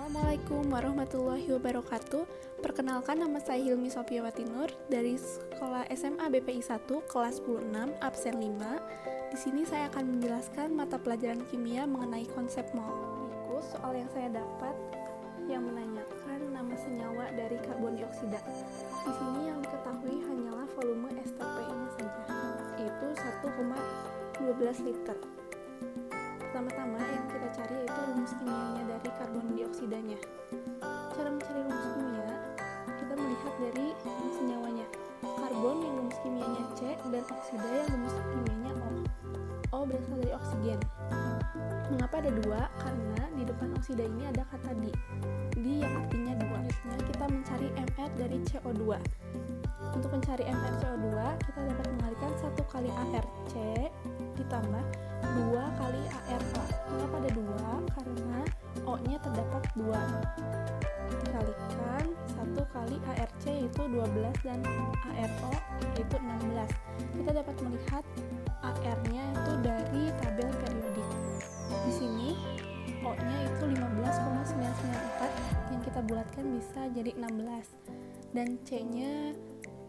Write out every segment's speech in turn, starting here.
Assalamualaikum warahmatullahi wabarakatuh. Perkenalkan, nama saya Hilmi Sofiawati Nur dari Sekolah SMA BPI 1 kelas 10-6 absen 5. Di sini saya akan menjelaskan mata pelajaran kimia mengenai konsep mol. Berikut soal yang saya dapat yang menanyakan nama senyawa dari karbon dioksida. Di sini yang diketahui hanyalah volume STP-nya saja, yaitu 1,12 liter. Pertama-tama yang kita cari yaitu rumus kimianya dari karbon dioksidanya. Cara mencari rumus kimia, kita melihat dari senyawanya. Karbon yang rumus kimianya C dan oksida yang rumus kimianya O. O berasal dari oksigen. Mengapa ada dua? Karena di depan oksida ini ada kata di. Di yang artinya dua. Selanjutnya kita mencari Mr dari CO2. Untuk mencari Mr CO2, kita dapat mengalihkan 1 kali ARC ditambah 2 kali ARO. Mengapa ada 2? Karena O-nya terdapat 2. Dikalikan 1 kali ARC yaitu 12 dan ARO yaitu 16. Kita dapat melihat AR-nya itu dari tabel periodik. Di sini O-nya itu 15,994 yang kita bulatkan bisa jadi 16. Dan C-nya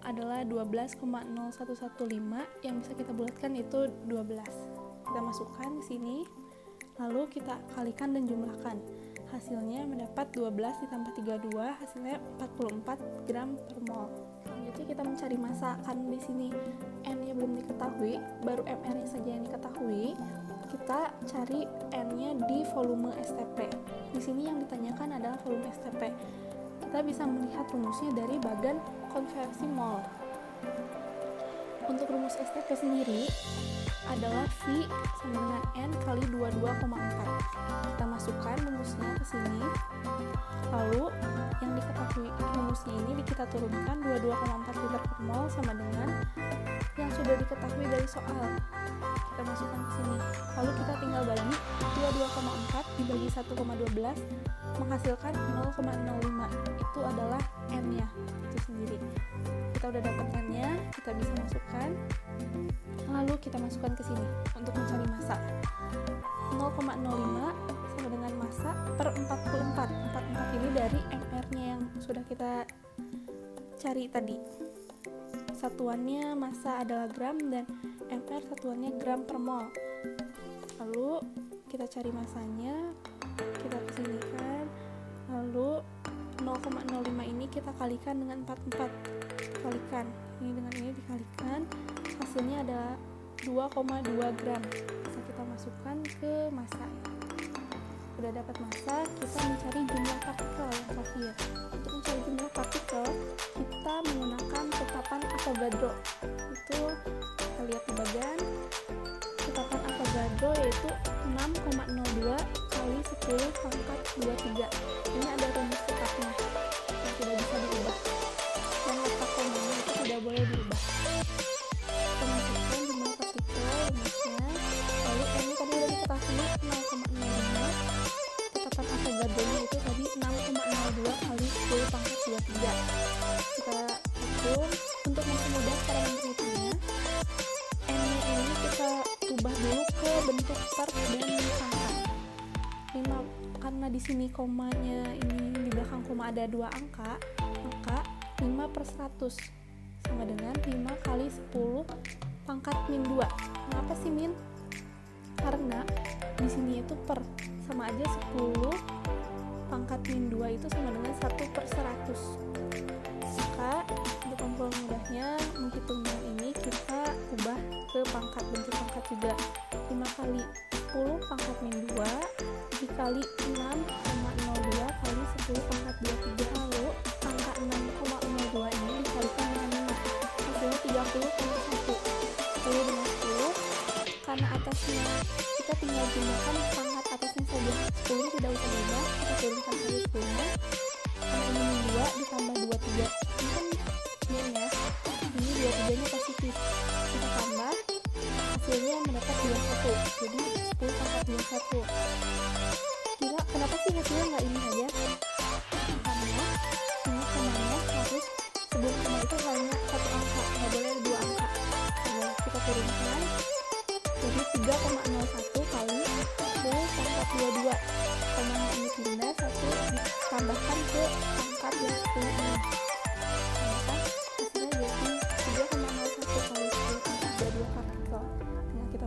adalah 12,0115 yang bisa kita bulatkan itu 12. Kita masukkan di sini, lalu kita kalikan dan jumlahkan. Hasilnya mendapat 12 ditambah 32, hasilnya 44 gram per mol. Selanjutnya kita mencari massa, karena di sini N-nya belum diketahui, baru MR-nya saja yang diketahui. Kita cari N-nya di volume STP. Di sini yang ditanyakan adalah volume STP. Kita bisa melihat rumusnya dari bagan konversi mol. Untuk rumus STP sendiri adalah V sama dengan N kali 22,4. Kita masukkan rumusnya ke sini. Lalu yang diketahui rumusnya ini kita turunkan 22,4 liter per mol sama dengan yang sudah diketahui dari soal. Kita masukkan ke sini. Lalu kita tinggal bagi 22,4 dibagi 1,12 menghasilkan 0,05. Itu adalah N-nya itu sendiri. Kita udah dapat N-nya, kita bisa masukkan. Lalu kita masukkan ke sini untuk mencari massa. 0,05 sama dengan massa per 44. 44 ini dari MR-nya yang sudah kita cari tadi. Satuannya massa adalah gram dan MR satuannya gram per mol. Lalu kita cari massanya, kita kesinikan, lalu 0,05 ini kita kalikan dengan 44. Kalikan ini dengan ini dikalikan, hasilnya adalah 2,2 gram. Bisa kita masukkan ke massa. Sudah dapat massa, kita mencari jumlah partikel yang terakhir. Untuk mencari jumlah partikel, kita menggunakan tetapan Avogadro. Itu kita lihat di bagian tetapan Avogadro yaitu 6,02 kali 10 pangkat 23. Ini ada rumus tetapnya yang tidak bisa diubah. Dan letak komanya itu tidak boleh diubah. Kita masukkan jumlah partikel rumusnya. Lalu ini tadi sudah diketahui 0,05. Tetapan Avogadro-nya itu tadi 6,02 kali 10 pangkat 23. Kita hitung untuk mempermudah cara menghitungnya. N-nya ini kita ubah dulu ke bentuk per dan angka. 5, karena di sini komanya ini di belakang koma ada 2 angka, maka 5 per 100 sama dengan 5 kali 10 pangkat min 2. Mengapa sih min? Karena di sini itu per, sama aja 10 pangkat min 2 itu sama dengan 1 per 100. Maka untuk mempermudahnya menghitungnya ini kita ubah ke pangkat, bentuk pangkat juga. 5 kali 10 pangkat min 2 dikali 6,02 kali 10 pangkat 23. Lalu angka 6,02 ini dikalikan dengan 5, hasilnya 30,1. 10 dengan 10, karena atasnya kita tinggal jumlahkan pangkat atasnya saja. 10 tidak usah diubah, kita turunkan saja 10-nya. Karena ini min 2 ditambah 23, ini kan min ya, ini 23 nya positif. Kita tambah, hasilnya mendapat 21, jadi 10 pangkat 21. Kenapa sih hasilnya nggak ini aja? Karena ini komanya harus sebelum koma itu hanya 1 angka, nggak boleh ada 2 angka. Nah, kita turunkan jadi 3,01 kali 10 pangkat 22. Komanya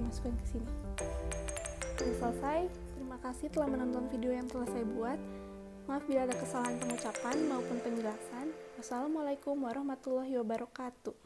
masukin ke sini. Sudah selesai. Terima kasih telah menonton video yang telah saya buat. Maaf bila ada kesalahan pengucapan maupun penjelasan. Wassalamualaikum warahmatullahi wabarakatuh.